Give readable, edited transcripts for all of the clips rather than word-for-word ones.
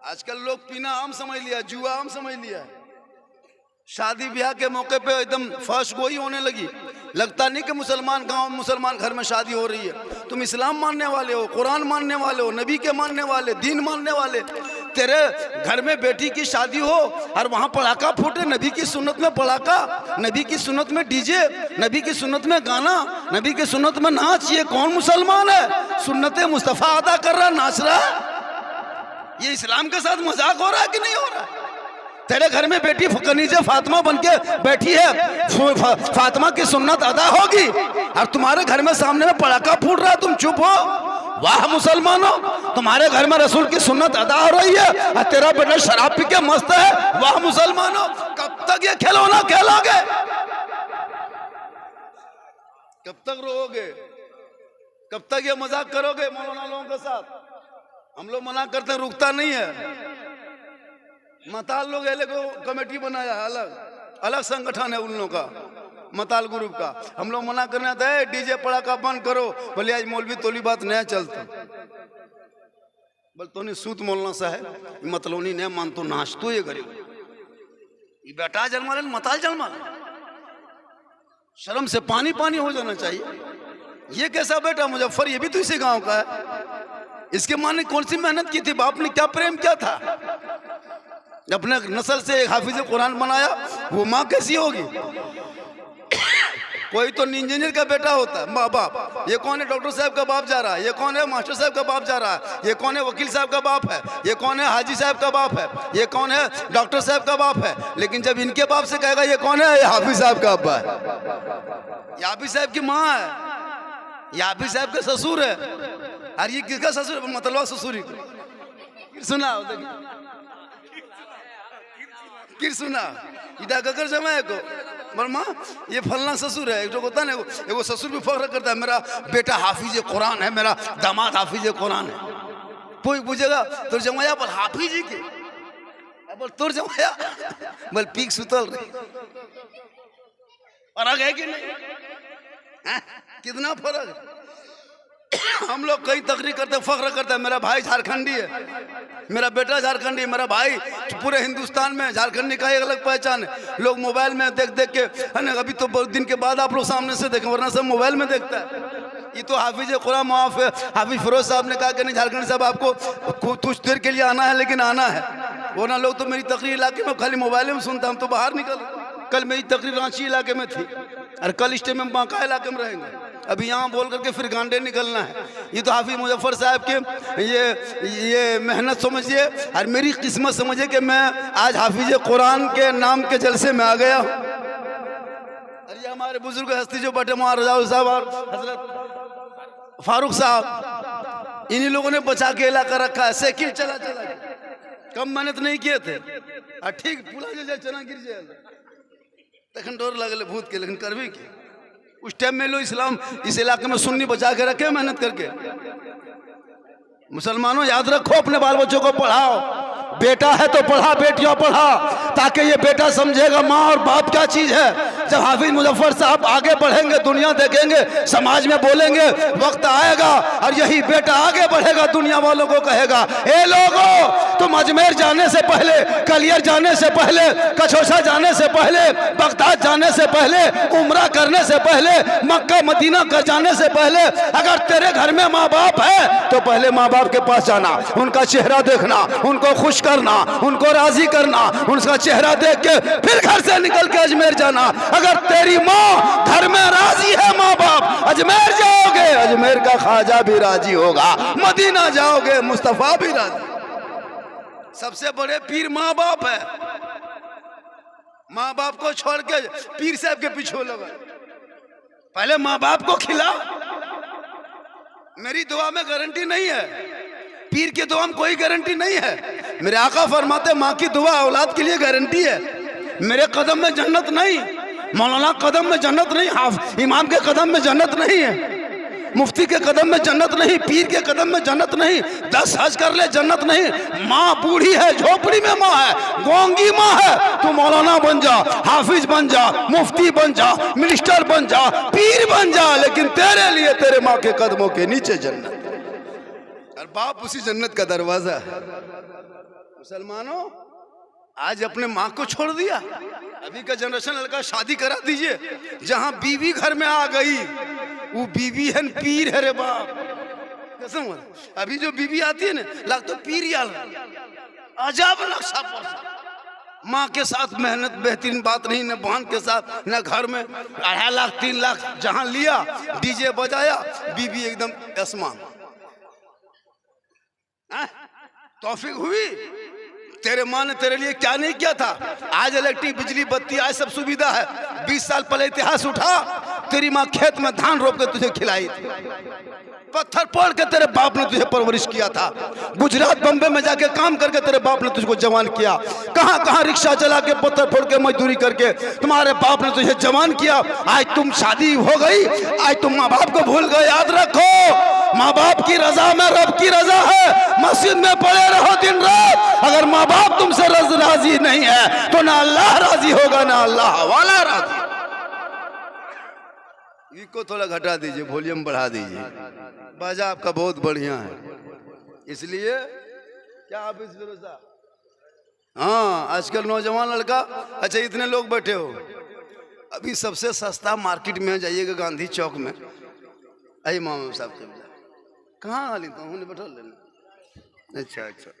आजकल लोग पीना आम समझ लिया, जुआ आम समझ लिया। शादी ब्याह के मौके पे एकदम फर्स्ट गोई होने लगी। लगता नहीं कि मुसलमान गांव मुसलमान घर में शादी हो रही है। तुम इस्लाम मानने वाले हो, कुरान मानने वाले हो, नबी के मानने वाले, दीन मानने वाले, तेरे घर में बेटी की शादी हो और वहां पड़ाका फूटे, नबी की सुन्नत में पड़ाका, नबी की सुन्नत में डीजे, नबी की सुन्नत में गाना, नबी की सुन्नत में नाच। ये कौन मुसलमान है? सुन्नत मुस्तफा अदा कर रहा, नाच रहा है। ये इस्लाम के साथ मजाक हो रहा है कि नहीं हो रहा है? तेरे घर में बेटी कनीज़े फातिमा बनके बैठी है, फातिमा की सुन्नत अदा होगी और तुम्हारे घर में सामने में पड़ाका फूट रहा है, तुम चुप हो? वाह मुसलमानों, तुम्हारे घर में रसूल की सुन्नत अदा हो रही है और तेरा बेटा शराब पी के मस्त है। वाह मुसलमानों, कब तक ये खिलौना खेलोगे? कब तक रोओगे? कब तक ये मजाक करोगे मौलाना लोगों के साथ? हम लोग मना करते हैं, रुकता नहीं है। मताल लोग को कमेटी बनाया है, अलग अलग संगठन है उन लोगों का, मताल ग्रुप का। हम लोग मना करना था, डीजे पड़ाका बंद करो। बोले आज मौलवी तोली बात नया चलता, बोल तो नहीं सूत मौलाना साहब मतलोनी ने मान तो नाच तो ये गरीब ये बेटा जन्मा ले मताल जन्मा, शर्म से पानी पानी हो जाना चाहिए। ये कैसा बेटा मुजफ्फर, ये भी तो इसी गांव का है। इसके माँ ने कौन सी मेहनत की थी, बाप ने क्या प्रेम किया था, अपने नस्ल से एक हाफिज कुरान बनाया, वो माँ कैसी होगी? कोई तो इंजीनियर का बेटा होता है, माँ बाप। ये कौन है? डॉक्टर साहब का बाप जा रहा है। ये कौन है? मास्टर साहब का बाप जा रहा है। ये कौन है? वकील साहब का बाप है। ये कौन है? हाजी साहब का बाप है। ये कौन है? डॉक्टर साहब का बाप है। लेकिन जब इनके बाप से कहेगा ये कौन है? ये हाफिज साहब का अब्बा है, ये हाफिज साहब की माँ है, ये हाफिज साहब का ससुर है। और ये किसका ससुर? मतलब ससुरी को सुना किर सुना इधर गगर जमाए को बर्मा ये फलना ससुर है। एक तो होता ना, एगो ससुर भी फख्र करता है मेरा बेटा हाफिज कुरान है, मेरा दामाद हाफिज कुरान है। कोई पूछेगा तो जमाया पर हाफिज ही के, बोल तोर जमाया बोल पीक सुतल रे। फर्क है कि नहीं? कितना फर्क है? हम लोग कई तकरीर करते हैं, फख्र करते हैं, मेरा भाई झारखंडी है, मेरा बेटा झारखंडी है, मेरा भाई पूरे हिंदुस्तान में झारखंडी का एक अलग पहचान है। लोग मोबाइल में देख देख के है ना, अभी तो बहुत दिन के बाद आप लोग सामने से देखें, वरना सब मोबाइल में देखता है। ये तो हाफिज कुरान माफ है, हाफिज फिरोज साहब ने कहा कि नहीं झारखंड साहब आपको कुछ देर के लिए आना है, लेकिन आना है, वरना लोग तो मेरी तकरीर इलाके में खाली मोबाइल में सुनता, हम तो बाहर निकल। कल मेरी तकरीर रांची इलाके में थी और कल स्टे में बांका इलाके में रहेंगे। अभी यहाँ बोल करके फिर गांडे निकलना है। ये तो हाफिज मुजफ्फर साहब के ये मेहनत समझिए और मेरी किस्मत समझिए कि मैं आज हाफिज कुरान के नाम के जलसे में आ गया हूँ। और ये हमारे बुजुर्ग हस्ती जो बटे वहाँ रजा साहब और हजरत फारूक साहब, इन्हीं लोगों ने बचा के इलाका रखा है। साइकिल चला चला कम मेहनत नहीं किए थे और ठीक पुला जाए चना गिर जाए तखन डर लगल भूत के, लेकिन करबी की उस टाइम में लो इस्लाम इस इलाके में सुन्नी बचा के रखे मेहनत करके। मुसलमानों याद रखो, अपने बाल बच्चों को पढ़ाओ, बेटा है तो पढ़ा, बेटियों पढ़ा, ताकि ये बेटा समझेगा माँ और बाप क्या चीज है। जब हाफिज मुजफ्फर साहब आगे बढ़ेंगे, दुनिया देखेंगे, समाज में बोलेंगे, वक्त आएगा और यही बेटा आगे बढ़ेगा, दुनिया वालों को कहेगा ए लोगों तुम अजमेर जाने से पहले, कलियर जाने से पहले, कछोसा जाने से पहले, बगदाद जाने से पहले, उम्रा करने से पहले, मक्का मदीना का जाने से पहले अगर तेरे घर में माँ बाप है तो पहले माँ बाप के पास जाना, उनका चेहरा देखना, उनको खुश करना, उनको राजी करना, उनका चेहरा देख के फिर घर से निकल के अजमेर जाना। अगर तेरी माँ घर में राजी है, माँ बाप, अजमेर जाओगे, अजमेर का ख्वाजा भी राजी होगा, मदीना जाओगे, मुस्तफा भी राजी। सबसे बड़े पीर माँ बाप है। माँ बाप को छोड़ के पीर साहब के पीछे लगा, पहले माँ बाप को खिला। मेरी दुआ में गारंटी नहीं है, पीर की दुआ में कोई गारंटी नहीं है। मेरे आका फरमाते माँ की दुआ औलाद के लिए गारंटी है। मेरे कदम में जन्नत नहीं, मौलाना कदम में जन्नत नहीं, इमाम के कदम में जन्नत नहीं है, मुफ्ती के कदम में जन्नत नहीं, पीर के कदम में जन्नत नहीं, 10 हज कर ले जन्नत नहीं। माँ बूढ़ी है, झोपड़ी में माँ है, गोंगी माँ है, तू मौलाना बन जा, हाफिज बन जा, मुफ्ती बन जा, मिनिस्टर बन जा, पीर बन जा, लेकिन तेरे लिए तेरे माँ के कदमों के नीचे जन्नत। और बाप उसी जन्नत का दरवाजा है। मुसलमानों, आज अपने माँ को छोड़ दिया। अभी का जनरेशन लड़का शादी करा दीजिए, जहां बीवी घर में आ गई वो बीवी है पीर है रे बाप, कसम। अभी जो बीवी आती है ना, लग तो पीर ही अजाब नक्शा पर। माँ के साथ मेहनत बेहतरीन बात नहीं, न बहन के साथ, न घर में 2.5 लाख 3 लाख जहां लिया, डीजे बजाया, बीवी एकदम आसमान। तौफीक हुई? तेरे माँ ने तेरे लिए क्या नहीं किया था? आज इलेक्ट्रिक, बिजली, बत्ती, आज सब सुविधा है। 20 साल पहले इतिहास उठा, तेरी माँ खेत में धान रोप के तुझे खिलाई थी, पत्थर फोड़ के तेरे बाप ने तुझे परवरिश किया था, गुजरात बम्बे में जाके काम करके तेरे बाप ने तुझको जवान किया, कहां कहां रिक्शा चला के पत्थर फोड़ के मजदूरी करके तुम्हारे बाप ने तुझे जवान किया। आज तुम शादी हो गई, आज तुम माँ बाप को भूल गए। याद रखो, माँ बाप की रजा में रब की रजा है। मस्जिद में पड़े रहो दिन रात, अगर माँ बाप तुमसे राजी नहीं है तो ना अल्लाह राजी होगा ना अल्लाह वाला राजी। को थोड़ा घटा दीजिए, वॉल्यूम बढ़ा दीजिए, बाजा आपका बहुत बढ़िया है। इसलिए क्या आप इस भरोसा, हाँ आजकल नौजवान लड़का, अच्छा इतने लोग बैठे हो, अभी सबसे सस्ता मार्केट में जाइएगा गांधी चौक में, आई मामा साहब से कहाँ हाली तो बैठो लेना। अच्छा अच्छा,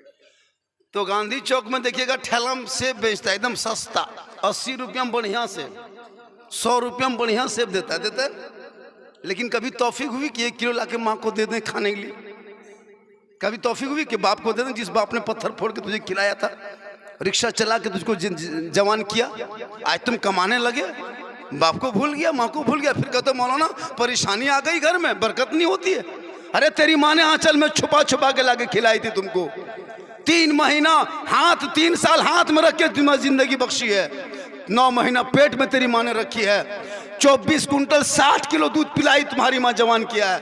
तो गांधी चौक में देखिएगा ठेला में सेब बेचता है, एकदम सस्ता, 80 रुपया में बढ़िया सेब, 100 रुपया में बढ़िया सेब देता है। लेकिन कभी तौफीक हुई कि 1 किलो लाके माँ को दे दें खाने के लिए? कभी तौफीक हुई कि बाप को दे दें, जिस बाप ने पत्थर फोड़ के तुझे खिलाया था, रिक्शा चला के तुझको जवान किया, आज तुम कमाने लगे, बाप को भूल गया, माँ को भूल गया, फिर कहते मौलाना परेशानी आ गई घर में, बरकत नहीं होती है। अरे तेरी माँ ने आंचल में छुपा छुपा के लाके खिलाई थी तुमको, 3 महीना हाथ, 3 साल हाथ में रख के तुम्हें जिंदगी बख्शी है, 9 महीना पेट में तेरी माँ ने रखी है, 24 कुंटल 60 किलो दूध पिलाई तुम्हारी माँ, जवान किया है।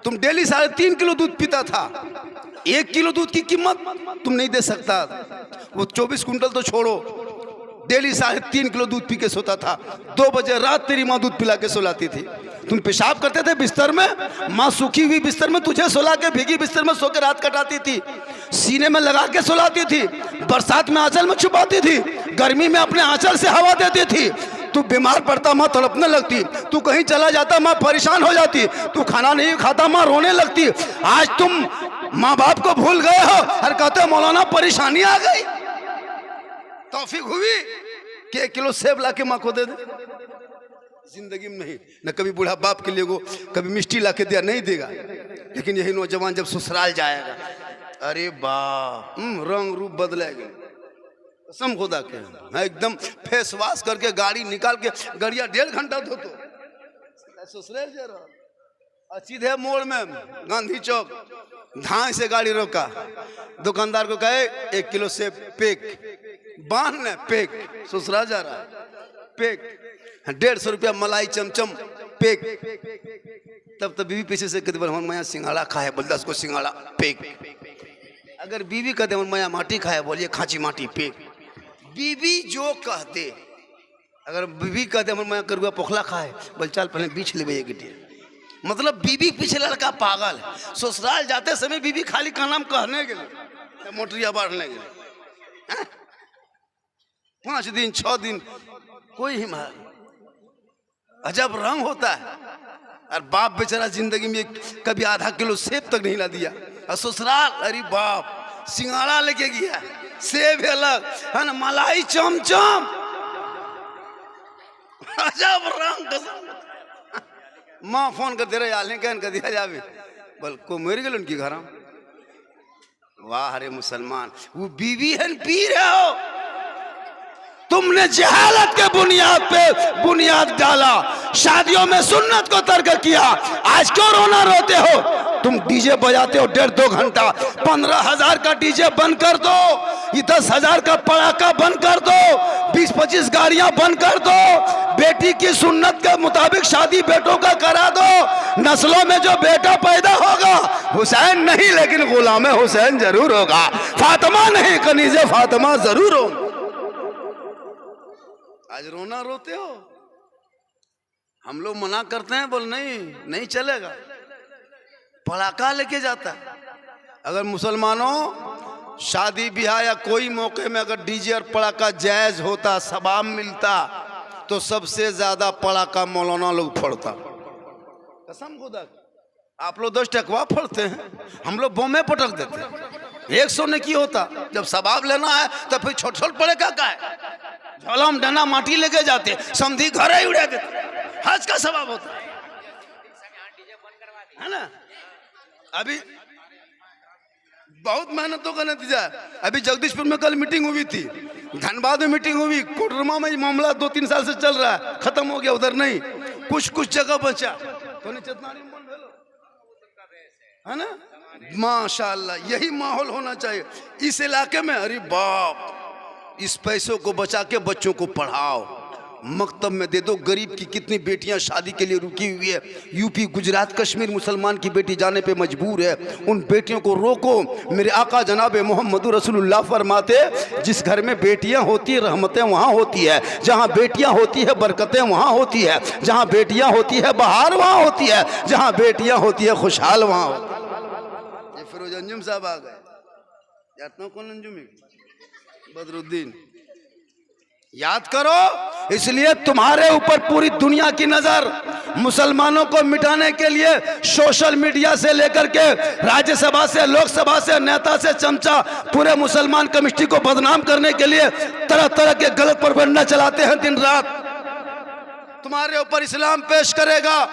तुम डेली 3.5 किलो दूध पीता था, 1 किलो दूध की कीमत तुम नहीं दे सकता, वो 24 कुंटल तो छोड़ो, डेली 3.5 किलो दूध पी के सोता था। 2 बजे रात तेरी माँ दूध पिला के सुलाती थी, तुम पेशाब करते थे बिस्तर में, माँ सूखी हुई बिस्तर में तुझे सुला के भीगी बिस्तर में सो के रात कटाती थी, सीने में लगा के सुलाती थी, बरसात में आंचल में छुपाती थी, गर्मी में अपने आंचल से हवा देती थी। तू बीमार पड़ता माँ तड़पने लगती, तू कहीं चला जाता माँ परेशान हो जाती, तू खाना नहीं खाता माँ रोने लगती। आज तुम माँ बाप को भूल गए हो और कहते हो मौलाना परेशानी आ गई। तौफीक हुई कि 1 किलो सेब ला के माँ को दे दे? जिंदगी में नहीं, न कभी बूढ़ा बाप के लिए वो कभी मिष्टी ला के दिया, नहीं देगा। लेकिन यही नौजवान जब ससुराल जाएगा, अरे बाप रंग रूप बदलेगा, कसम खुदा के, मैं एकदम फेस वॉश करके गाड़ी निकाल के गाड़िया 1.5 घंटा धोतो, ससुराल जा रहा, सीधे मोड़ में गांधी चौक धाए से गाड़ी रोका, दुकानदार को कहे 1 किलो सेब पैक, बांध ने पैक, ससुराल जा रहा पैक, 150 रुपया मलाई चमचम पैक। तब तो बीवी पीछे से कहते मैं सिंगाड़ा खाए, बोल 10 को सिंगाड़ा पैक। अगर बीवी कहते मैं माटी खाए, बोलिए खांची माटी पैक। बीवी जो कहते, अगर बीवी कहते मैं करुआ पोखला खाए, बोल चल पहले बीछ ले एक गिटे। मतलब बीवी पीछे लड़का पागल है। ससुराल जाते समय बीवी खाली का नाम कहने के लिए, मोटरिया बांटने के लिए, 5 दिन 6 दिन कोई ही मार, अजब रंग होता है। और बाप बेचारा जिंदगी में कभी आधा किलो सेब तक नहीं ला दिया, और ससुराल अरे बाप सिंगाड़ा लेके गया, सेब अलग है ना, मलाई चमचम, अजब रंग। माँ फोन कर दे रहे यार कहन कर दिया जावे, बोल को मर गए उनकी घर। वाह रे मुसलमान, वो बीवी है पीर है हो, तुमने जहालत के बुनियाद पे बुनियाद डाला, शादियों में सुन्नत को तर्क किया, आज क्यों रोना रोते हो? तुम डीजे बजाते हो 1.5-2 घंटा, 15,000 का डीजे बंद कर दो, ये 10,000 का पड़ाका बंद कर दो, 20-25 गाड़ियां बंद कर दो, बेटी की सुन्नत के मुताबिक शादी बेटों का करा दो। नस्लों में जो बेटा पैदा होगा हुसैन नहीं लेकिन गुलाम हुसैन जरूर होगा, फातिमा नहीं कनीज़े फातिमा जरूर होगा। आज रोना रोते हो, हम लोग मना करते हैं, बोल नहीं नहीं चलेगा, पड़ाका लेके जाता है, अगर मुसलमानों शादी ब्याह या कोई मौके में अगर डीजे और पड़ाका जायज होता, सवाब मिलता, तो सबसे ज्यादा पड़ाका मौलाना लोग फोड़ता। कसम खुदा, आप लोग 10 टकवा फोड़ते हैं, हम लोग बम पटक देते हैं। 100 ने की होता। जब सवाब लेना है तो फिर छोट छोट पड़ेगा का है, झोला में डंडा माटी लेके जाते, समधी घर ही उड़ा देते, हज का सवाब होता है ना। अभी बहुत मेहनतों का नतीजा है। अभी जगदीशपुर में कल मीटिंग हुई थी, धनबाद में मीटिंग हुई, कोडरमा में मामला 2-3 साल से चल रहा है, खत्म हो गया, उधर नहीं, कुछ जगह बचा तो है ना। माशाल्लाह, यही माहौल होना चाहिए इस इलाके में। अरे बाप, इस पैसों को बचा के बच्चों को पढ़ाओ, मकतब में दे दो। गरीब की कितनी बेटियां शादी के लिए रुकी हुई है, यूपी गुजरात कश्मीर मुसलमान की बेटी जाने पे मजबूर है, उन बेटियों को रोको। मेरे आका जनाब मोहम्मद रसूलुल्लाह फरमाते, जिस घर में बेटियां होती है रहमतें वहाँ होती है, जहाँ बेटियां होती है बरकतें वहाँ होती है, जहाँ बेटियां होती है बहार वहाँ होती है, जहाँ बेटियां होती है खुशहाल वहाँ होती है। ये फिरोज अंजुम साहब आ गए, जानते हो कौन अंजुम? बदरुद्दीन। याद करो, इसलिए तुम्हारे ऊपर पूरी दुनिया की नजर। मुसलमानों को मिटाने के लिए सोशल मीडिया से लेकर के राज्यसभा से, लोकसभा से, नेता से चमचा, पूरे मुसलमान कम्युनिटी को बदनाम करने के लिए तरह तरह के गलत प्रोपेगेंडा चलाते हैं दिन रात। तुम्हारे ऊपर इस्लाम पेश करेगा,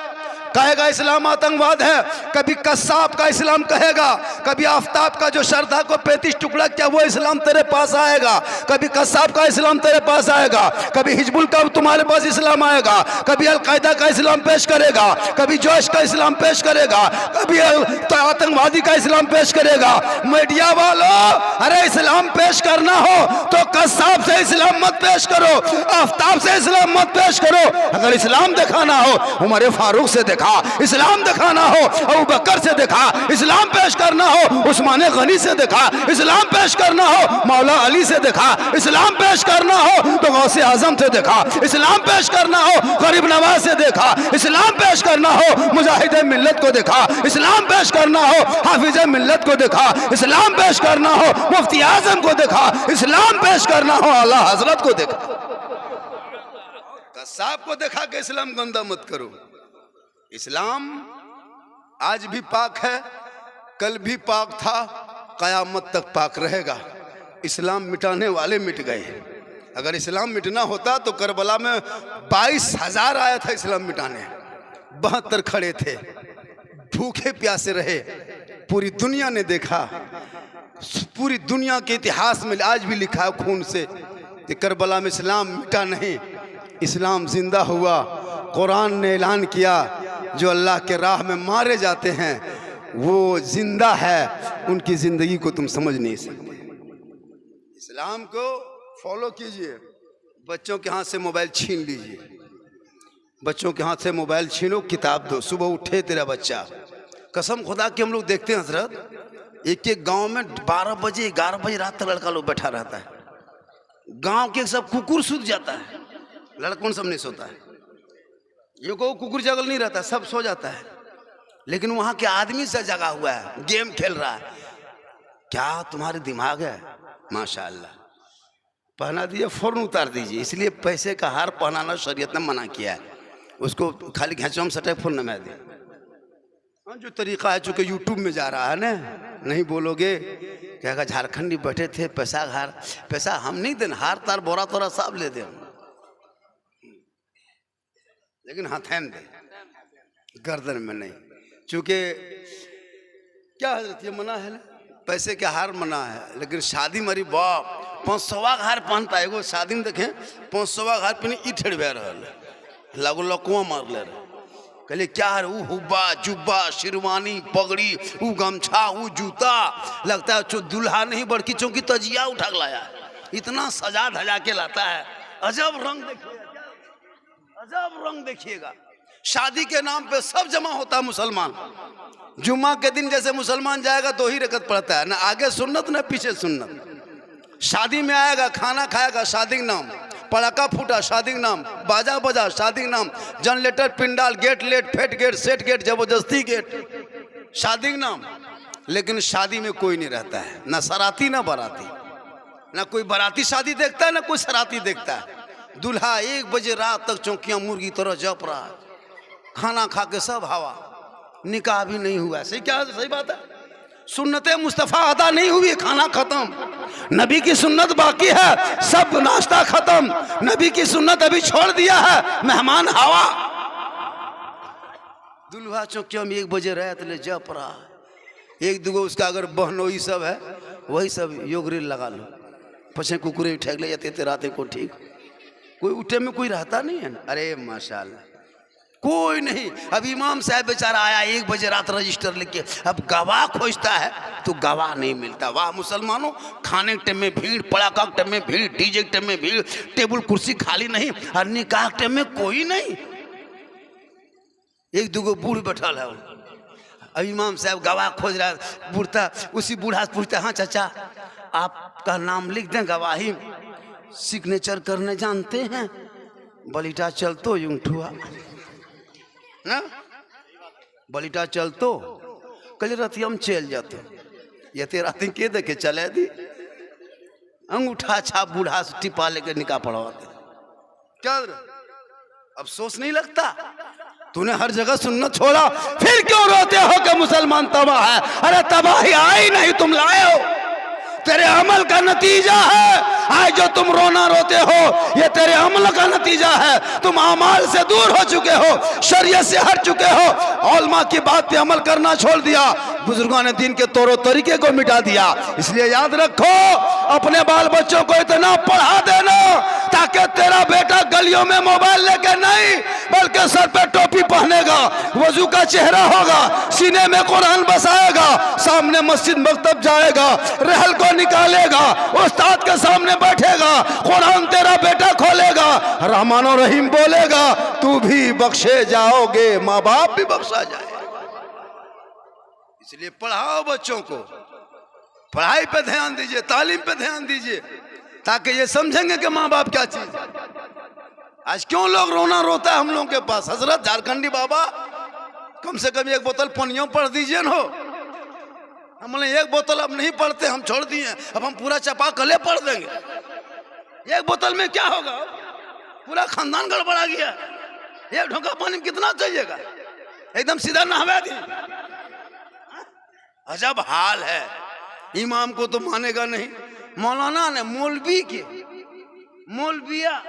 कहेगा इस्लाम आतंकवाद है, कभी कस्साब का इस्लाम कहेगा, कभी आफ्ताब का जो श्रद्धा को 35 टुकड़ा किया वो इस्लाम तेरे पास आएगा, कभी कस्साब का इस्लाम तेरे पास आएगा, कभी हिजबुल का तुम्हारे पास इस्लाम आएगा, कभी अलकायदा का इस्लाम पेश करेगा, कभी जोश का इस्लाम पेश करेगा, कभी आतंकवादी का इस्लाम पेश करेगा। मीडिया वालों, अरे इस्लाम पेश करना हो तो कस्साब से इस्लाम मत पेश करो, आफ्ताब से इस्लाम मत पेश करो। अगर इस्लाम दिखाना हो उमर फारूक से देखा, इस्लाम दिखाना हो अबू बकर से देखा, इस्लाम पेश करना हो उस्मान गनी से देखा, इस्लाम पेश करना हो मौला अली से देखा, इस्लाम पेश करना हो तो गौसे आजम से देखा, इस्लाम पेश करना हो गरीब नवाज से देखा, इस्लाम पेश करना हो मुजाहिद मिल्लत को देखा, इस्लाम पेश करना हो हाफिज मिल्लत को देखा, इस्लाम पेश करना हो मुफ्ती आजम को देखा, इस्लाम पेश करना हो आला हजरत को देखा। कसाब को देखा कि इस्लाम गंदा मत करो। इस्लाम आज भी पाक है, कल भी पाक था, कयामत तक पाक रहेगा। इस्लाम मिटाने वाले मिट गए। अगर इस्लाम मिटना होता तो करबला में 22,000 आया था इस्लाम मिटाने, 72 खड़े थे, भूखे प्यासे रहे। पूरी दुनिया ने देखा, पूरी दुनिया के इतिहास में आज भी लिखा है खून से कि करबला में इस्लाम मिटा नहीं, इस्लाम जिंदा हुआ। कुरान ने ऐलान किया, जो अल्लाह के राह में मारे जाते हैं वो जिंदा है, उनकी जिंदगी को तुम समझ नहीं सकते। इस्लाम को फॉलो कीजिए। बच्चों के हाथ से मोबाइल छीन लीजिए, बच्चों के हाथ से मोबाइल छीनो, किताब दो। सुबह उठे तेरा बच्चा, कसम खुदा की हम लोग देखते हैं हजरत, एक गांव में 12 बजे 11 बजे रात तक लड़का लोग बैठा रहता है। गांव के सब कुकुर सूत जाता है, लड़कों सब नहीं सोता है। ये को कुकुर जगल नहीं रहता, सब सो जाता है, लेकिन वहां के आदमी से जगा हुआ है, गेम खेल रहा है। क्या तुम्हारे दिमाग है? माशाअल्लाह। पहना दिए, फौरन उतार दीजिए। इसलिए पैसे का हार पहनाना शरीयत ने मना किया है, उसको खाली घेचम सटे फौरन नमा दे। जो तरीका है, चूंकि यूट्यूब में जा रहा है ना, नहीं बोलोगे कहेगा झारखंडी बैठे थे पैसा हार, पैसा हम नहीं देना, हार तार बोरा तोरा सब ले दे, लेकिन हथेन दे, गर्दन में नहीं। चूंकि क्या हजरत ये मना है ना, पैसे के हार मना है, लेकिन शादी मरी बाप 500 हार पहनता है। शादी में देखें 500 हार पहने ई ठेड़बे रहा, लागू लकुआ मार ले रहा। कहले क्या है? वो हुब्बा जुब्बा शेरवानी पगड़ी, वो गमछा, वो जूता, लगता है दूल्हा नहीं बड़की चौकी तजिया उठा लाया, इतना सजा धजा के लाता है। अजब रंग देखिएगा, अजब रंग देखिएगा। शादी के नाम पे सब जमा होता है मुसलमान। जुम्मा के दिन जैसे मुसलमान जाएगा 2 ही रकत पढ़ता है, ना आगे सुन्नत ना पीछे सुन्नत। शादी में आएगा, खाना खाएगा, शादी के नाम, पड़ाका फूटा, शादी के नाम, बाजा बजा, शादी के नाम, जनरेटर, पिंडाल, गेट लेट, फेट गेट, सेट गेट, जबरदस्ती गेट, शादी के नाम। लेकिन शादी में कोई नहीं रहता है, ना सराती ना बाराती, ना कोई बाराती शादी देखता है ना कोई सराती देखता है। दूल्हा 1 बजे रात तक चौकियां मुर्गी तरह जप रहा है, खाना खा के सब हवा, निकाह भी नहीं हुआ। सही क्या सही बात है, सुन्नते मुस्तफ़ा अदा नहीं हुई, खाना खत्म, नबी की सुन्नत बाकी है, सब नाश्ता खत्म, नबी की सुन्नत अभी छोड़ दिया है, मेहमान हवा। दूल्हा चौकिया में 1 बजे रात ले जप रहा, 1-2 उसका अगर बहनोई सब है वही सब योगरील लगा लो, पछे कुकुरे ठेक ले जाते रातें को ठीक, कोई उठे में कोई रहता नहीं है ना। अरे माशाल्लाह कोई नहीं। अब इमाम साहब बेचारा आया 1 बजे रात रजिस्टर लेके, अब गवाह खोजता है तो गवाह नहीं मिलता। वाह मुसलमानों, खाने के टाइम में भीड़, पड़ाका के टाइम में भीड़, डीजे के टाइम में भीड़, टेबल कुर्सी खाली नहीं, और निकाह के टाइम में कोई नहीं। 1-2 बूढ़ बैठा है, अब इमाम साहब गवाह खोज रहा है, बूढ़ता उसी बूढ़ा से पूछता, हाँ चाचा आपका नाम लिख दें गवाही, सिग्नेचर करने जानते हैं? बलिटा चल तो यूंठुआ ना, बलिटा चल तो कल रात हम चल जाते, ये तेरा के देखे चले दी, अंगूठा छाप बूढ़ा से टिपा लेकर निकाह पढ़वाते। क्या अफसोस नहीं लगता? तूने हर जगह सुन्नत छोड़ा, फिर क्यों रोते हो कि मुसलमान तबाह है? अरे तबाही आई नहीं, तुम लाए हो, तेरे अमल का नतीजा है। आज जो तुम रोना रोते हो ये तेरे अमल का नतीजा है। तुम अमाल से दूर हो चुके हो, शरीयत से हट चुके हो, उलमा की बात पे अमल करना छोड़ दिया, बुजुर्गों ने दीन के तौर तरीके को मिटा दिया। इसलिए याद रखो, अपने बाल बच्चों को इतना पढ़ा देना ताकि तेरा बेटा गलियों में मोबाइल लेके नहीं बल्कि सर पे टोपी पहनेगा, वजू का चेहरा होगा, सीने में कुरान बसाएगा, सामने मस्जिद मकतब जाएगा, रहल को निकालेगा, उस्ताद के सामने बैठेगा, कुरान तेरा बेटा खोलेगा, रहमान और रहीम बोलेगा, तू भी बख्शे जाओगे, माँ बाप भी बख्शा जाएगा। इसलिए पढ़ाओ बच्चों को, पढ़ाई पे ध्यान दीजिए, तालीम पे ध्यान दीजिए, ताकि ये समझेंगे कि माँ बाप क्या चीज। आज क्यों लोग रोना रोता है हम लोगों के पास? हजरत झारखंडी बाबा कम से कम 1 बोतल पनियों पढ़ दीजिए न। हमने 1 बोतल अब नहीं पढ़ते, हम छोड़ दिए, अब हम पूरा चपा कले पढ़ देंगे। 1 बोतल में क्या होगा? पूरा खानदान गड़बड़ा गया। 1 ढोका पानी कितना चाहिएगा? एकदम सीधा नहवा दी। अजब हाल है। इमाम को तो मानेगा नहीं, मौलाना ने मौलवी के मौलविया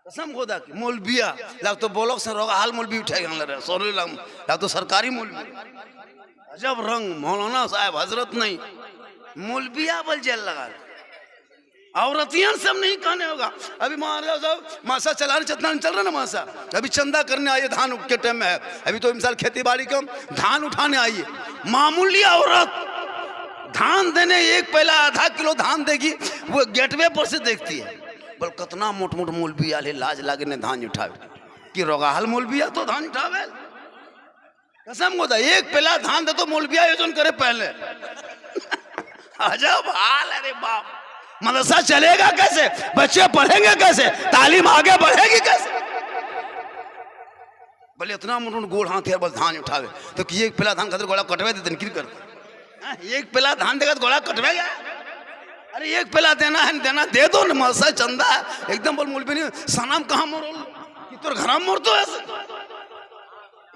कसम खुदा की मौलविया लाग तो बोलो से रोगा हाल मौलवी उठाएगा सोरे लाग तो सरकारी मौलवी। अजब रंग, मौलाना साहब हजरत नहीं, मौलविया बल जेल लगा। औरतियां सब नहीं कहने होगा। अभी मासा चला रहे, चतना चल रहा ना मासा, अभी चंदा करने आइए, धान के टाइम में है, अभी तो मिसाल खेती बाड़ी कम, धान उठाने आइए। मामूली औरत धान देने 1 पहला आधा किलो धान देगी, वो गेटवे पर से देखती है, बोल कितना मोट मोट मौलवी आले लाज लागे ने धान उठावे कि रोगाहल मौलविया तो धान उठावे। कसम होता 1 पहला धान दे तो मौलविया आयोजन करे पहले। अजब हाल है रे बाप। मदरसा चलेगा कैसे? बच्चे पढ़ेंगे कैसे? तालीम आगे बढ़ेगी कैसे? बोले इतना मोट मोट गोल हाथ है, बस धान उठावे तो कि 1 पहला धान खातिर गोला कटवे देते नहीं करते। 1 पहला धान देगा तो गोला कटवे गया। अरे 1 पहला देना है, देना दे दो न, मसा चंदा है एकदम। बोल मौलवी नहीं सनाम कहाँ मोर कि तोर घर मोर तो ऐसे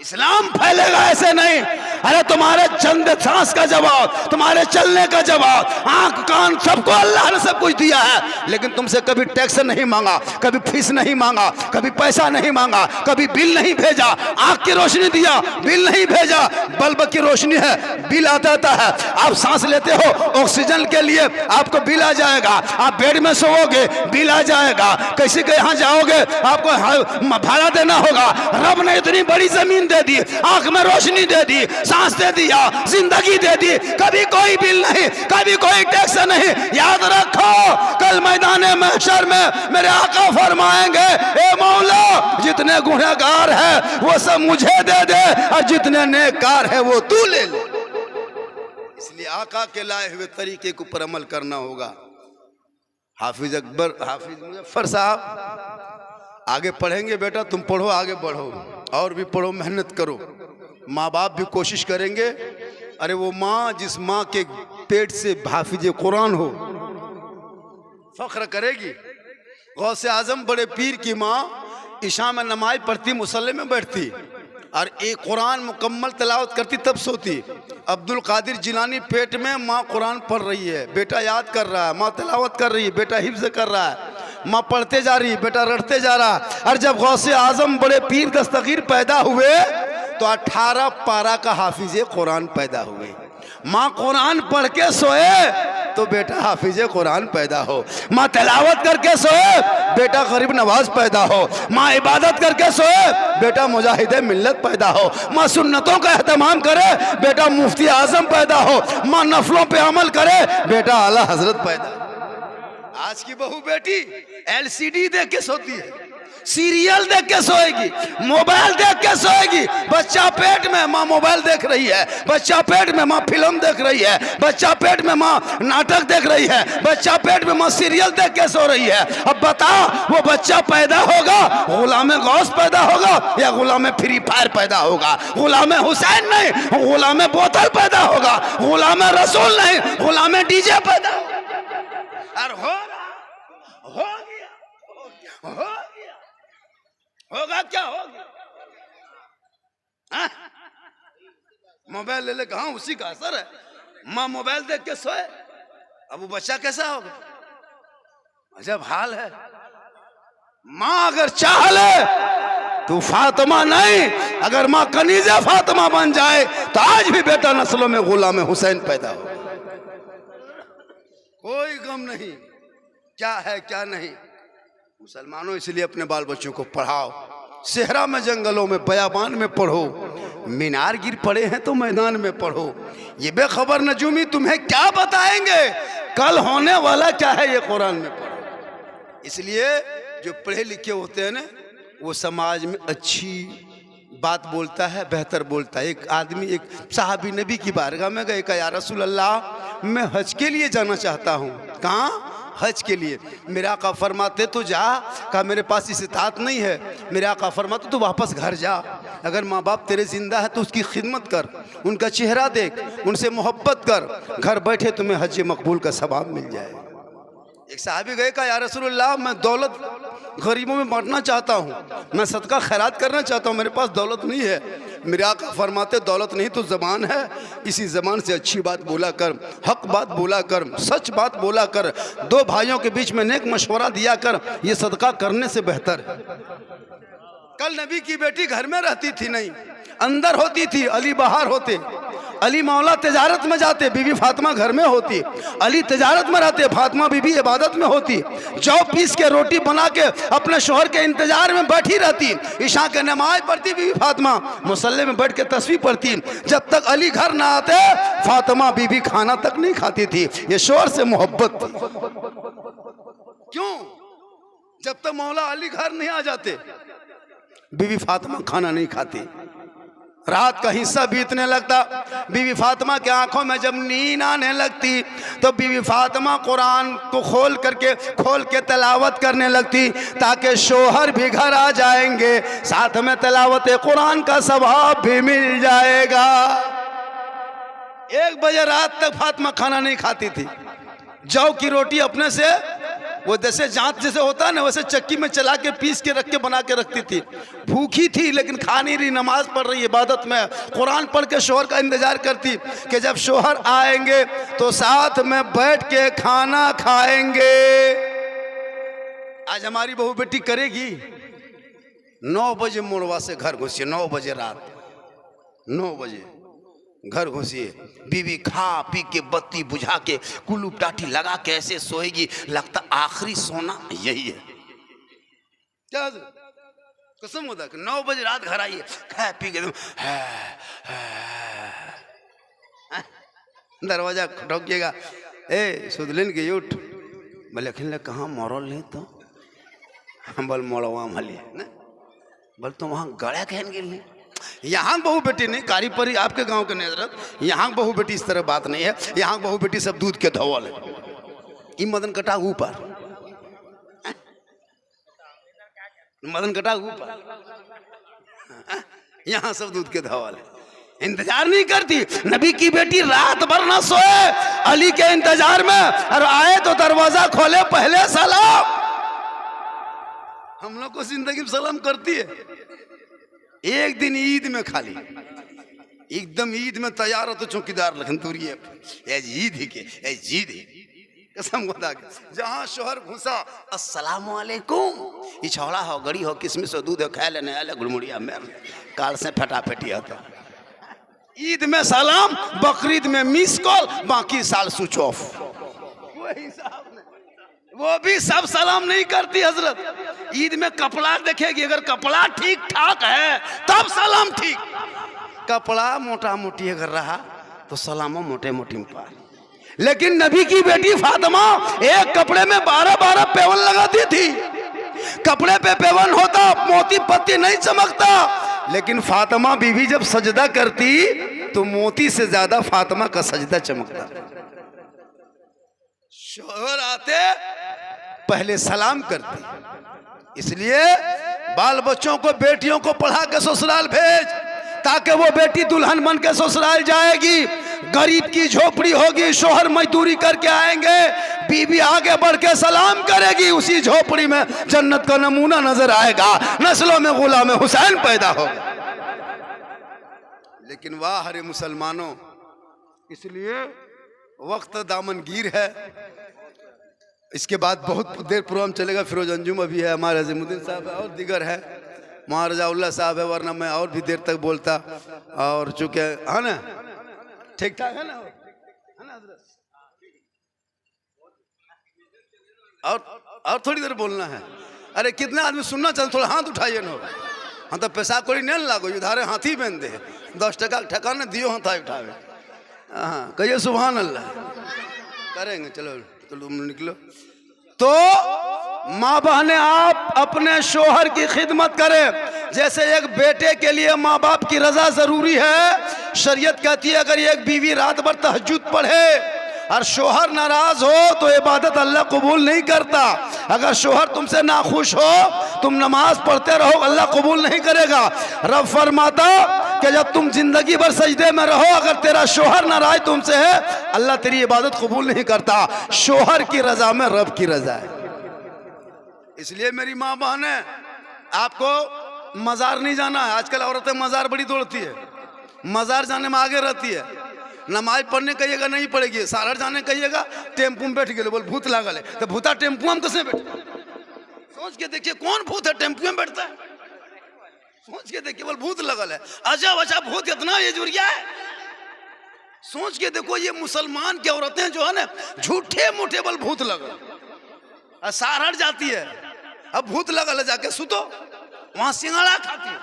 इस्लाम फैलेगा ऐसे नहीं। अरे तुम्हारे चंद सांस का जवाब, तुम्हारे चलने का जवाब, आंख कान सबको अल्लाह ने सब कुछ दिया है, लेकिन तुमसे कभी टैक्स नहीं मांगा, कभी फीस नहीं मांगा, कभी पैसा नहीं मांगा, कभी बिल नहीं भेजा। आंख की रोशनी दिया, बिल नहीं भेजा, बल्ब की रोशनी है, बिल आता है। आप सांस लेते हो ऑक्सीजन के लिए, आपको बिल आ जाएगा। आप बेड में सोओगे, बिल आ जाएगा। किसी के यहाँ जाओगे, आपको भाड़ा देना होगा। रब ने इतनी बड़ी जमीन दे दी, आंख में रोशनी दे दी, सांस दे दिया, जिंदगी दे दी, कभी कोई बिल नहीं, कभी कोई टैक्स नहीं। याद रखो कल मैदाने महशर में मेरे आका फरमाएंगे, ए मौला जितने गुनहगार है वो सब मुझे दे दे और जितने नेककार है वो तू ले ले। इसलिए आका के लाए हुए तरीके के ऊपर अमल करना होगा। हाफिज मुजफ्फर साहब आगे पढ़ेंगे। बेटा तुम पढ़ो, आगे बढ़ो और भी पढ़ो, मेहनत करो। माँ बाप भी कोशिश करेंगे अरे वो माँ जिस माँ के पेट से हाफिज कुरान हो फख्र करेगी। गौसे आजम बड़े पीर की माँ इशा में नमाज पढ़ती, मुसल्ले में बैठती और एक कुरान मुकम्मल तिलावत करती तब सोती। अब्दुल कादिर जिलानी पेट में, माँ कुरान पढ़ रही है, बेटा याद कर रहा है, माँ तिलावत कर रही है, बेटा हिफ्ज़ कर रहा है, माँ पढ़ते जा रही, बेटा रटते जा रहा। और जब गौसे आजम बड़े पीर दस्तगीर पैदा हुए तो 18 पारा का हाफिज कुरान पैदा हुए। माँ कुरान पढ़ के सोए तो बेटा हाफिज कुरान पैदा हो, माँ तिलावत करके सोए बेटा गरीब नवाज पैदा हो, माँ इबादत करके सोए बेटा मुजाहिद मिल्लत पैदा हो, माँ सुन्नतों का एहतमाम करे बेटा मुफ्ती आजम पैदा हो, माँ नफलों पे अमल करे बेटा आला हजरत पैदा हो। आज की बहू बेटी एलसीडी देख के सोती है, सीरियल देख के सोएगी, मोबाइल देख के सोएगी। बच्चा पेट में, माँ मोबाइल देख रही है, बच्चा पेट में, माँ फिल्म देख रही है, बच्चा पेट में, माँ नाटक देख रही है, बच्चा पेट में, माँ सीरियल देख के सो रही है। अब बता वो बच्चा पैदा होगा गुलाम गौस पैदा होगा या गुलाम फ्री फायर पैदा होगा? गुलाम हुसैन नहीं, गुलाम बोतल पैदा होगा, गुलाम रसूल नहीं, गुलाम डीजे पैदा होगा। और हो गया होगा क्या होगा? मोबाइल ले ले, कहा उसी का असर है। माँ मोबाइल देख के सोए, अब वो बच्चा कैसा होगा? अजब हाल है। माँ अगर चाह ले तो फातिमा नहीं, अगर माँ कनीज़े फातिमा बन जाए तो आज भी बेटा नस्लों में गुलाम हुसैन पैदा हो। कोई गम नहीं, क्या है क्या नहीं। मुसलमानों इसलिए अपने बाल बच्चों को पढ़ाओ, सेहरा में, जंगलों में, बयाबान में पढ़ो, मीनार गिर पड़े हैं तो मैदान में पढ़ो। ये बेखबर नजूमी तुम्हें क्या बताएंगे कल होने वाला क्या है, ये कुरान में पढ़ो। इसलिए जो पढ़े लिखे होते हैं ना वो समाज में अच्छी बात बोलता है, बेहतर बोलता है। एक आदमी, एक साहबी नबी की बारगाह में गए, कहा या रसूल अल्लाह मैं हज के लिए जाना चाहता हूँ। कहाँ? हज के लिए। मेरे आका फरमाते तो जा, कहा मेरे पास इस्तात नहीं है। मेरे आका फरमाते तो वापस घर जा, अगर माँ बाप तेरे जिंदा है तो उसकी खिदमत कर, उनका चेहरा देख, उनसे मोहब्बत कर, घर बैठे तुम्हें हज मकबूल का सवाब मिल जाए। एक साहबी गए, कहा या रसूलल्लाह मैं दौलत गरीबों में बांटना चाहता हूँ, मैं सदका खैरात करना चाहता हूँ, मेरे पास दौलत नहीं है। मेरे आका फरमाते दौलत नहीं तो ज़बान है, इसी ज़बान से अच्छी बात बोला कर, हक बात बोला कर, सच बात बोला कर, दो भाइयों के बीच में नेक मशवरा दिया कर, ये सदका करने से बेहतर है। कल नबी की बेटी घर में रहती थी नहीं, अंदर होती थी, अली बाहर होते। अली मौला तिजारत में जाते, बीवी फातिमा घर में होती। अली तिजारत में रहते, फातिमा बीबी इबादत में होती। जौ पीस के रोटी बना के अपने शोहर के इंतजार में बैठी रहती। इशा के नमाज पढ़ती बीबी फातिमा, मुसल्ले में बैठ के तस्बीह पढ़ती। जब तक अली घर ना आते फातिमा बीबी खाना तक नहीं खाती थी। ये शोहर से मोहब्बत थी। क्यों? जब तक मौला अली घर नहीं आ जाते बीबी फातिमा खाना नहीं खाती। रात का हिस्सा बीतने लगता, बीवी फातिमा के आंखों में जब नींद आने लगती तो बीवी फातिमा कुरान को खोल के तिलावत करने लगती, ताकि शोहर भी घर आ जाएंगे, साथ में तिलावत कुरान का सवाब भी मिल जाएगा। 1 बजे रात तक फातिमा खाना नहीं खाती थी। जौ की रोटी अपने से, वो जैसे जांत जैसे होता है ना, वैसे चक्की में चला के पीस के रख के बना के रखती थी। भूखी थी लेकिन खा नहीं रही, नमाज पढ़ रही, इबादत में, कुरान पढ़ के शोहर का इंतजार करती कि जब शोहर आएंगे तो साथ में बैठ के खाना खाएंगे। आज हमारी बहू बेटी करेगी। 9 बजे मोड़वा से घर घुसिए, 9 बजे रात, 9 बजे घर घुसिए। बीवी खा पी के बत्ती बुझा के कुल्लू टाटी लगा के ऐसे सोएगी, लगता आखिरी सोना यही है। क्या कसम होता है 9 बजे रात घर आइए, खा पी के दरवाजा ठोकिएगा, ए सुधलिन के उठ, बोले खिले कहाँ मरल नहीं तो बोल मोड़वा मली ना, बोल तो वहाँ गड़ा कहन गिर। यहाँ बहु बेटी नहीं, कारी परी आपके गांव के नजरत, यहाँ बहु बेटी इस तरह बात नहीं है। यहाँ बहु बेटी सब दूध के धवल है, ई मदन कटा ऊपर, मदन कटा ऊपर, यहाँ सब दूध के धवल है। इंतजार नहीं करती। नबी की बेटी रात भर ना सोए अली के इंतजार में, और आए तो दरवाजा खोले पहले सलाम। हम लोग को जिंदगी में सलाम करती है। एक दिन ईद में खाली एकदम ईद में तैयार हो तो चौकीदार लखन दूरी है ईद ही के जीद ही कसम खुदा के जहाँ शोहर घुसा अस्सलाम वालेकुम इछौड़ा हो गड़ी हो किसमिस हो दूध हो खाए लेने आले गुड़मुड़िया में काल से फटाफटी होता। ईद में सलाम, बकरीद में मिस कॉल, बाकी साल स्विच ऑफ। वही साहब ने वो भी सब सलाम नहीं करती हजरत। ईद में कपड़ा देखेगी, अगर कपड़ा ठीक ठाक है तब सलाम ठीक। कपड़ा मोटा मोटी अगर रहा तो सलामो मोटे मोटी पार। लेकिन नबी की बेटी फातिमा एक कपड़े में 12-12 पेवन लगाती थी। कपड़े पे पेवन होता मोती पत्ती नहीं चमकता, लेकिन फातिमा बीवी जब सजदा करती तो मोती से ज्यादा फातिमा का सजदा चमकता। शोहर आते पहले सलाम करती। इसलिए बाल बच्चों को बेटियों को पढ़ा के ससुराल भेज, ताकि वो बेटी दुल्हन बन के ससुराल जाएगी। गरीब की झोपड़ी होगी, शोहर मजदूरी करके आएंगे, बीवी आगे बढ़ के सलाम करेगी, उसी झोपड़ी में जन्नत का नमूना नजर आएगा, नस्लों में गुलाम हुसैन पैदा हो। लेकिन वाह हरे मुसलमानों, इसलिए वक्त दामनगीर है। इसके बाद बहुत देर प्रोग्राम चलेगा। फिरोज अंजुम अभी है, हमारे अजीमुद्दीन साहब है और दीगर है, महाराजा उल्ला साहब है, वरना मैं और भी देर तक बोलता। और चूंकि है ना ठीक ठाक है ना और थोड़ी देर बोलना है। अरे कितना आदमी सुनना चाहते, थोड़ा हाथ उठाइए ना। हाँ तो पैसा कोई नहीं लागो, उधारे हाथी बन दे, 10 टका ठकाने दियो हाथ उठावे। हाँ कहिए सुभान अल्लाह करेंगे। चलो चलो निकलो। तो माँ बहने आप अपने शोहर की खिदमत करें। जैसे एक बेटे के लिए माँ बाप की रजा जरूरी है, शरीयत कहती है अगर एक बीवी रात भर तहज्जुद पढ़े और शोहर नाराज हो तो इबादत अल्लाह कबूल नहीं करता। अगर शोहर तुमसे नाखुश हो, तुम नमाज पढ़ते रहो, अल्लाह कबूल नहीं करेगा। रब फरमाता कि जब तुम जिंदगी भर सजदे में रहो, अगर तेरा शोहर नाराज तुमसे है, अल्लाह तेरी इबादत कबूल नहीं करता। शोहर की रजा में रब की रजा है। इसलिए मेरी माँ बहन है, आपको मजार नहीं जाना है। आजकल औरतें मजार बड़ी दौड़ती है, मजार जाने में आगे रहती है। नमाज पढ़ने कहिएगा नहीं पड़ेगी, सारड़ जाने कहिएगा टेम्पू में बैठ गए, बोल भूत लागल है। तो भूता टेम्पू में कैसे बैठे? सोच के देखिए कौन भूत है टेम्पू में बैठता है? सोच के देखिए, बोल भूत लगल है। अच्छा अच्छा भूत इतना ये जुड़िया है। सोच के देखो ये मुसलमान की औरतें जो है ना झूठे मूठे बोल भूत लगल, सारड़ जाती है, अब भूत लगल है, जाके सुतो वहां सिंगड़ा खाती है।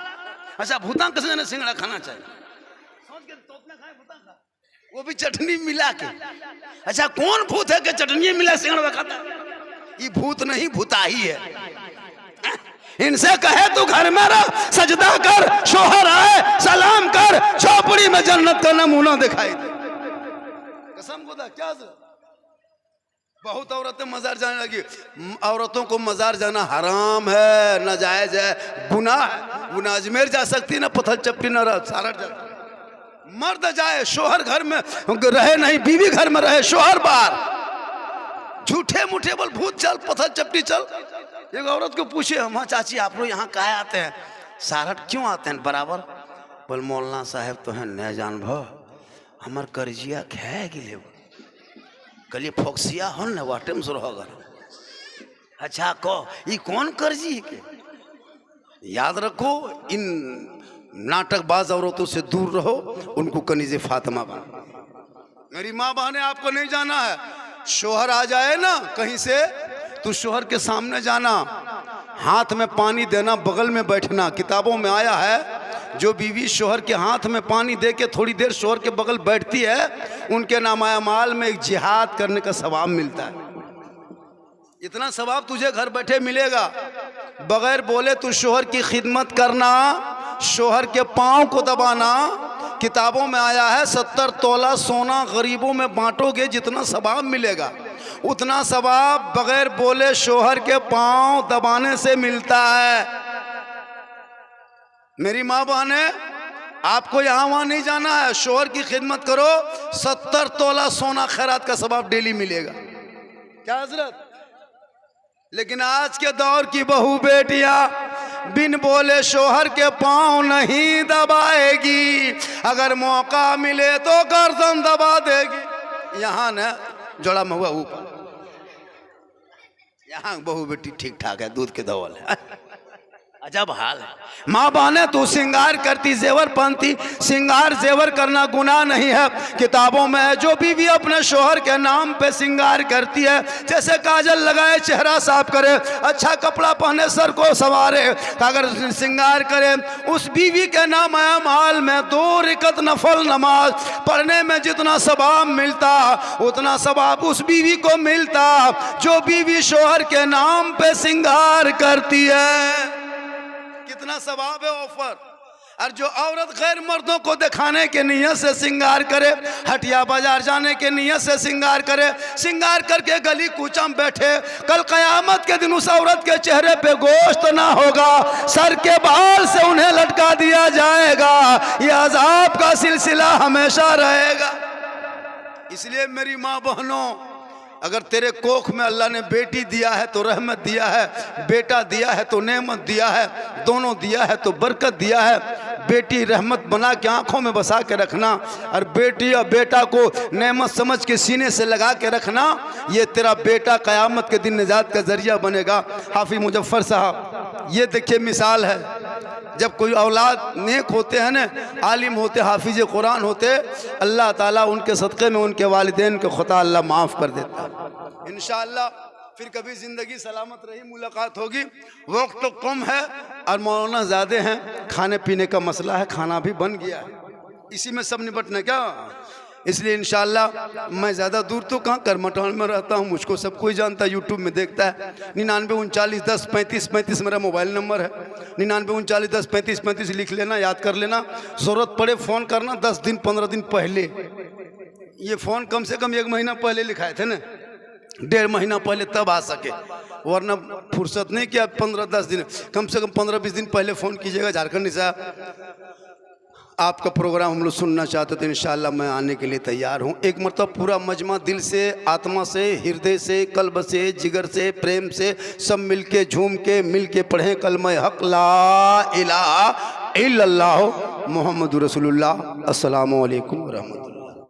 अच्छा भूता कैसे जाने सिंगड़ा खाना चाहिए? सोच के तोतने खाए भूता खा, वो भी चटनी मिला के। अच्छा कौन भूत है कि चटनी मिला सिंगड़ा खाता? ये भूत नहीं भूताही है। इनसे कहे तू घर में रह, सजदा कर, शोहर आए सलाम कर, झोपड़ी में जन्नत का नमूना दिखाई दे। कसम खुदा क्या बहुत औरतें मजार जाने लगी। औरतों को मजार जाना हराम है, नाजायज है, गुनाह है। वो ना अजमेर जा सकती ना पत्थर चप्पी ना सारड़ जा। मर्द जाए, शोहर घर में रहे नहीं, बीवी घर में रहे, शोहर बाहर। झूठे मुठे बोल भूत चल, पत्थर चप्पी चल। एक औरत को पूछे, हम चाची आप लोग यहाँ काहे आते हैं, सारड़ क्यों आते हैं बराबर? बोल मौलाना साहब तो है न जान भो, हमार कर्जिया खे गिले कलिए फोक्सिया हो न वाटेम सुर हो गल। अच्छा को ये कौन कर्जी के? याद रखो, इन नाटकबाज औरतों से दूर रहो, उनको कनीज़े फातिमा बना। मेरी माँ बहने आपको नहीं जाना है। शोहर आ जाए ना कहीं से तो शोहर के सामने जाना, हाथ में पानी देना, बगल में बैठना। किताबों में आया है जो बीवी शोहर के हाथ में पानी दे के थोड़ी देर शोहर के बगल बैठती है, उनके नामाल में एक जिहाद करने का सवाब मिलता है। इतना सवाब तुझे घर बैठे मिलेगा। बगैर बोले तू शोहर की खिदमत करना, शोहर के पाँव को दबाना। किताबों में आया है 70 तोला सोना गरीबों में बांटोगे, जितना सवाब मिलेगा उतना सवाब बगैर बोले शोहर के पाँव दबाने से मिलता है। मेरी माँ बहने आपको यहाँ वहाँ नहीं जाना है, शोहर की खिदमत करो, 70 तोला सोना खैरात का सवाब डेली मिलेगा। क्या हजरत? लेकिन आज के दौर की बहू बेटियां बिन बोले शोहर के पांव नहीं दबाएगी, अगर मौका मिले तो गर्दन दबा देगी। यहाँ न जोड़ा महुआ ऊपर, यहाँ बहू बेटी ठीक ठाक है, दूध के धवल है, अजब हाल है। माँ बहने तू श्रृंगार करती, जेवर पहनती, श्रृंगार जेवर करना गुनाह नहीं है। किताबों में है जो बीवी अपने शोहर के नाम पे श्रृंगार करती है, जैसे काजल लगाए, चेहरा साफ करे, अच्छा कपड़ा पहने, सर को संवारे, अगर श्रृंगार करे, उस बीवी के नाम है माल में 2 रकअत नफल नमाज पढ़ने में जितना सवाब मिलता उतना सवाब उस बीवी को मिलता जो बीवी शोहर के नाम पे श्रृंगार करती है। कितना सवाब है ऑफर। और जो औरत गैर मर्दों को दिखाने के नियत से श्रृंगार करे, हटिया बाजार जाने के नियत से श्रृंगार करे, श्रृंगार करके गली कूचा में बैठे, कल कयामत के दिन उस औरत के चेहरे पे गोश्त ना होगा, सर के बाल से उन्हें लटका दिया जाएगा। यह अजाब का सिलसिला हमेशा रहेगा। इसलिए मेरी माँ बहनों, अगर तेरे कोख में अल्लाह ने बेटी दिया है तो रहमत दिया है, बेटा दिया है तो नेमत दिया है, दोनों दिया है तो बरकत दिया है। बेटी रहमत बना के आंखों में बसा के रखना, और बेटी और बेटा को नेमत समझ के सीने से लगा के रखना। ये तेरा बेटा क़यामत के दिन निजात का जरिया बनेगा। हाफिज मुजफ्फर साहब, ये देखिए मिसाल है, जब कोई औलाद नेक होते हैं न, आलिम होते, हाफिज कुरान होते, अल्लाह ताला उनके सदक़े में उनके वालिदैन के खुदा अल्लाह माफ़ कर देता है। इंशाअल्लाह फिर कभी ज़िंदगी सलामत रही, मुलाकात होगी। वक्त तो कम है और मौलाना ज़्यादा हैं, खाने पीने का मसला है, खाना भी बन गया है, इसी में सब निपटना क्या। इसलिए इंशाअल्लाह मैं ज़्यादा दूर तो कहाँ, करमटान में रहता हूँ, मुझको सब कोई जानता है, यूट्यूब में देखता है। 99 39 10 35 35 मेरा मोबाइल नंबर है। 99 39 10 35 35 लिख लेना, याद कर लेना। ज़रूरत पड़े फ़ोन करना 10 दिन 15 दिन पहले। ये फ़ोन कम से कम 1 महीना पहले लिखाए थे ना, 1.5 महीना पहले, तब आ सके, वरना फुर्सत नहीं किया। 15-10 दिन, कम से कम 15-20 दिन पहले फ़ोन कीजिएगा। झारखंड से आपका प्रोग्राम हम लोग सुनना चाहते तो इंशाअल्लाह मैं आने के लिए तैयार हूँ। एक मरतबा पूरा मजमा दिल से, आत्मा से, हृदय से, कल्ब से, जिगर से, प्रेम से सब मिल के झूम के मिल के पढ़ें कलमा हक ला इलाहा इल्लल्लाह मुहम्मदुर रसूलुल्लाह। अस्सलामु अलैकुम व रहमतुल्लाह।